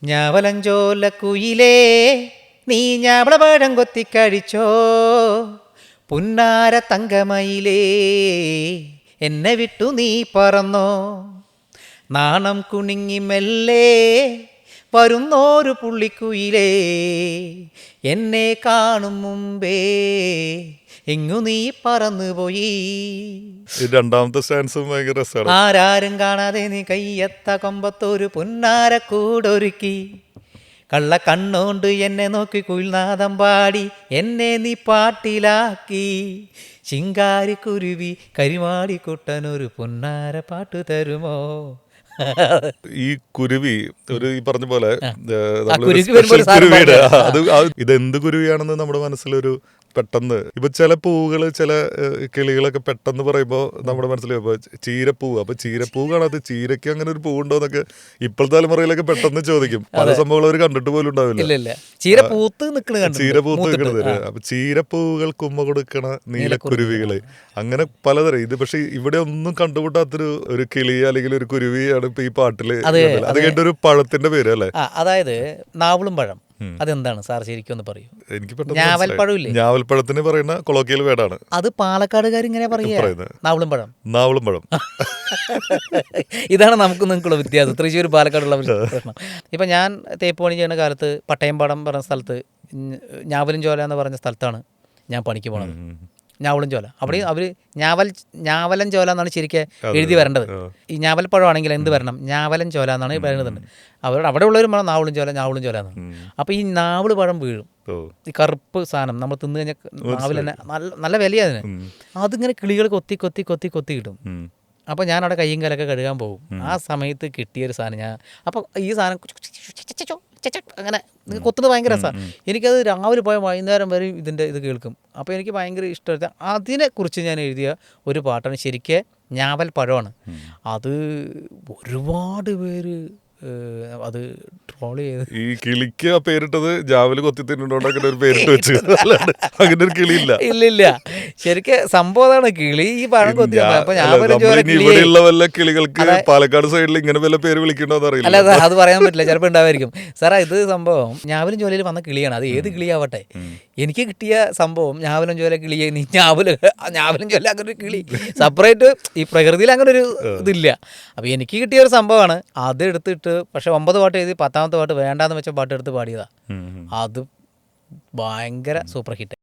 ഞാവലഞ്ചോല കുയിലേ നീ ഞാവളപഴം കൊത്തിക്കഴിച്ചോ, പുന്നാര തങ്കമയിലേ എന്നെ വിട്ടു നീ പറന്നോ, നാണം കുണുങ്ങി മെല്ലെ വരുന്നോരു പുള്ളിക്കുയിലേ എന്നെ കാണും മുമ്പേ എങ്ങു നീ പറന്നുപോയി. രണ്ടാമത്തെ സ്റ്റാൻസും ഭയങ്കര രസമാണ്. ആരാരും കാണാതെ നീ കയ്യത്ത കൊമ്പത്തൊരു പുന്നാര കൂടൊരുക്കി, കള്ള കണ്ണോണ്ട് എന്നെ നോക്കി കുയിൽനാദം പാടി എന്നെ നീ പാട്ടിലാക്കി, ചിങ്കാരി കുരുവി കരിമാടിക്കുട്ടനൊരു പുന്നാര പാട്ടു തരുമോ. ഈ കുരുവി ഒരു ഈ പറഞ്ഞ പോലെ കുരുവിയുടെ ഇതെന്ത് കുരുവിയാണെന്ന് നമ്മുടെ മനസ്സിലൊരു പെട്ടെന്ന് ഇപ്പൊ ചില പൂവുകള് ചില കിളികളൊക്കെ പെട്ടെന്ന് പറയുമ്പോൾ നമ്മുടെ മനസ്സിൽ ചീരപ്പൂവ്, അപ്പൊ ചീരപ്പൂ കാണാത്ത ചീരയ്ക്ക് അങ്ങനെ ഒരു പൂവുണ്ടോ എന്നൊക്കെ ഇപ്പോഴത്തെ തലമുറയിലൊക്കെ പെട്ടെന്ന് ചോദിക്കും. പല സംഭവങ്ങൾ അവർ കണ്ടിട്ട് പോലും ഉണ്ടാവില്ല. ചീര പൂത്ത് നിൽക്കുന്നത്. അപ്പൊ ചീരപ്പൂവുകൾ കുമ്മ കൊടുക്കണ നീലക്കുരുവികള്, അങ്ങനെ പലതരം. ഇത് പക്ഷെ ഇവിടെ ഒന്നും കണ്ടുമുട്ടാത്തൊരു ഒരു കിളി അല്ലെങ്കിൽ ഒരു കുരുവിയാണ് ഇപ്പൊ ഈ പാട്ടില്. അത് കേട്ട ഒരു പഴത്തിന്റെ പേര് അല്ലേ? അതായത് നാവളും പഴം. അതെന്താണ് സാർ ശരിക്കും ഒന്ന് പറയൂ? എനിക്ക് ഞാവൽപ്പഴമില്ലേ, ഞാവൽപ്പഴത്തിന് പറയുന്ന കൊളോക്കിയൽ വേർഡാണ് അത്. പാലക്കാടുകാർ ഇങ്ങനെ പറയുന്നത് നാവളും പഴം. നാവളും പഴം. ഇതാണ് നമുക്ക് നിങ്ങൾക്കുള്ള വ്യത്യാസം, തൃശ്ശൂർ പാലക്കാടുള്ള പ്രശ്നം. ഇപ്പം ഞാൻ തേപ്പ് പണി ചെയ്യുന്ന കാലത്ത് പട്ടയംപാടം പറഞ്ഞ സ്ഥലത്ത് ഞാവലും ചോല എന്ന് പറഞ്ഞ സ്ഥലത്താണ് ഞാൻ പണിക്ക് പോണത്. ഞാവലും ചോല അവിടെ അവർ ഞാവലൻ ചോല എന്നാണ് ശരിക്കും എഴുതി വരേണ്ടത്. ഈ ഞാവൽപ്പഴമാണെങ്കിൽ എന്ത് വരണം? ഞാവലൻ ചോല എന്നാണ് പറയുന്നത്. അവിടെ ഉള്ളവരും വേണം നാവളും ചോല എന്നാണ്. അപ്പോൾ ഈ നാവള് പഴം വീഴും, ഈ കറുപ്പ് സാധനം നമ്മൾ തിന്നു കഴിഞ്ഞാൽ നാവിൽ തന്നെ നല്ല വിലയാണ് അതിന്. അതിങ്ങനെ കിളികൾ കൊത്തി കൊത്തി കൊത്തി കൊത്തി കിട്ടും. അപ്പോൾ ഞാൻ അവിടെ കയ്യും കാലൊക്കെ കഴുകാൻ പോകും. ആ സമയത്ത് കിട്ടിയൊരു സാധനം അപ്പോൾ ഈ സാധനം അങ്ങനെ കൊത്തുന്നത് ഭയങ്കര രസമാണ്. എനിക്കത് രാവിലെ പോയ വൈകുന്നേരം വരെ ഇത് കേൾക്കും. അപ്പോൾ എനിക്ക് ഭയങ്കര ഇഷ്ടമാണ്. അതിനെക്കുറിച്ച് ഞാൻ എഴുതിയ ഒരു പാട്ടാണ് ശരിക്കും ഞാവൽ പഴമാണ്. അത് ഒരുപാട് പേര് അത് ട്രോൾ ചെയ്ത്. ഈ കിളിക്ക് ആ പേരിട്ടത് ജാവല് കൊത്തി തിന്നുണ്ടോണ്ട് അങ്ങനെ ഒരു പേരിട്ട് വെച്ച്, അങ്ങനെ ഒരു കിളിയില്ല. ഇല്ലില്ല, ശരിക്കും സംഭവമാണ് കിളി ഈ പഴം കൊത്തി. ഇവിടെയുള്ള വല്ല കിളികൾക്ക് പാലക്കാട് സൈഡിൽ ഇങ്ങനെ വല്ല പേര് വിളിക്കണ്ടോന്ന് അറിയില്ല. അല്ല, അത് പറയാൻ പറ്റില്ല, ചിലപ്പോൾ ഉണ്ടാവായിരിക്കും. സാറേ ഇത് സംഭവം ഞാവലും ജോലിയിൽ വന്ന കിളിയാണ്. അത് ഏത് കിളിയാവട്ടെ, എനിക്ക് കിട്ടിയ സംഭവം ഞാവലും ജോല കിളിയെ നീ ഞാവലും ജോല അങ്ങനെ ഒരു കിളി സെപ്പറേറ്റ് ഈ പ്രകൃതിയിൽ അങ്ങനെ ഒരു ഇതില്ല. അപ്പോൾ എനിക്ക് കിട്ടിയ ഒരു സംഭവമാണ്. അത് എടുത്തിട്ട് പക്ഷെ 9 പാട്ട് എഴുതി 10ാമത്തെ പാട്ട് വേണ്ടാന്ന് വെച്ച പാട്ട് എടുത്ത് പാടിയതാ. അത് ഭയങ്കര സൂപ്പർ ഹിറ്റ്.